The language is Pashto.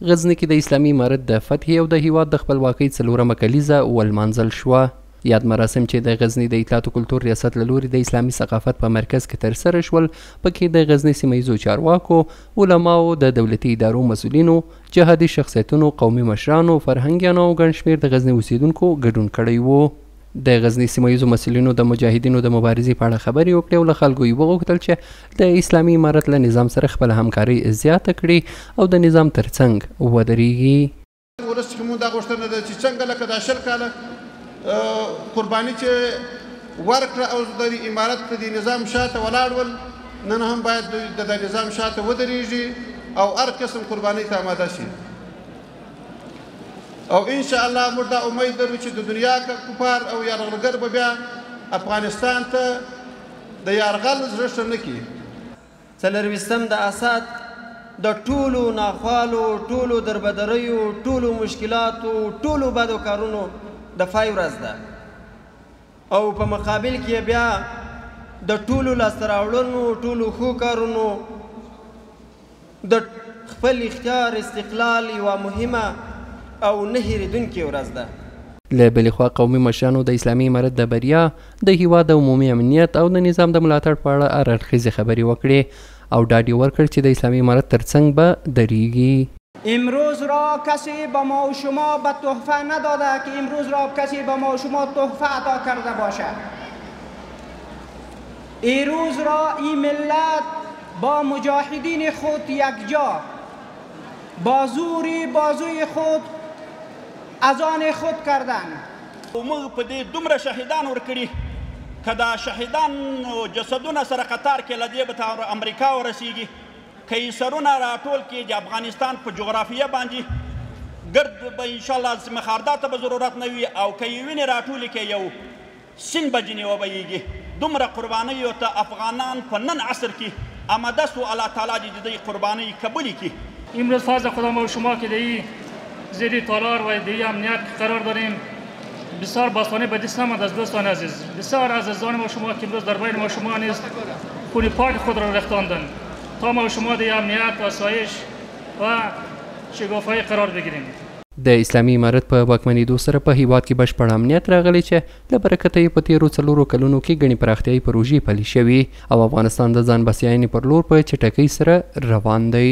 غزني کې د اسلامي امارت د فتحې او د هیواد د خپلواکۍ څلورمه کلیزه ولمانځل شوه. یاد مراسم چې د غزني د اطلاعات او کلتور ریاست له لوري د اسلامي ثقافت په مرکز کې ترسره شول، پکې د غزني سیمه ییزو چارواکو، علماو، د دولتي ادارو مسؤلینو، جهادي شخصیتونو، قومي مشرانو، فرهنګیانو او ګڼ شمېر د غزني اوسیدونکو ګډون کړی و. د غزني سیمه ییزو مسؤلینو د مجاهدینو د مبارزې په اړه خبرې وکړې او له خلکو یې وغوښتل چې د اسلامي امارت له نظام سره خپله همکاري زیاته کړي او د نظام ترڅنګ ودرېږي. ورس کې مونږ دا غوښتنه ده چې څنګه لکه دا 10 کاله قرباني چې ورکړه او د امارت د نظام شاته ولاړ ول، نن هم باید د نظام شاته ودرېږي او هر قسم قرباني ته آماده شي. او ان شاء الله موږ دا امید لرو چې د دنیا کفار او یرغلګر به بیا افغانستان ته د یرغل زړه نه کړي. څلرویشتم د اسد د ټولو ناخوالو، ټولو دربدریو، ټولو مشکلاتو، ټولو بدو کارونو د فای ورځ ده او په مقابل کې بیا د ټولو لاسته راوړنو، ټولو ښو کارونو د خپل اختیار استقلال یوه مهمه او نه هېرېدونکې ورځ ده. له بلې خوا قومي مشرانو د اسلامي امارت د بریا، د هیواد د عمومي امنیت او د نظام د ملاتړ په اړه هر اړخیزې خبرې وکړې او ډاډ یې ورکړ چې د اسلامي امارت ترڅنګ به درېږي. امروز را کسی به ما و شما به تحفه نداده که امروز را کسی به ما و شما تحفه عطا کرده باشد. امروز را این ملت با مجاهدین خود یکجا با بازوی خود از آن خود کردن. موږ په دې دومره شهیدان ورکړي که دا شهیدان جسدونه سره قطار کې له دې به امریکا ورسیږي، که یې سرونه راټول کړي د افغانستان په جغرافیه باندې ګرد به انشاءالله مخاردات ته به ضرورت نه وي، او که یې وینې راټولې کړي یو سیند به ځینې وبهیږي. دومره قربانیو ته افغانان په نن عصر کې آماده سو. الله تعالی دې د دې قربانۍ قبول کړي. امروز فرض خودم و شما که در زیر تالار و در امنیت قرار داریم، بسیار باستانه به دست نماند از دوستان عزیز، بسیار عزیزان ما شما که امروز در بین ما شما نیز خون پاک خود را ریختاندن تا ما شما در امنیت، آسایش و شگافایی قرار بگیریم. د اسلامي امارت په واکمنېدو سره په هیواد کې بشپړ امنیت راغلی چې له برکته یې په تېرو 4 کلونو کې ګڼې پراختیایي پروژې پلي شوي او افغانستان د ځان بسیاینې پر لور په چټکۍ سره روان دی.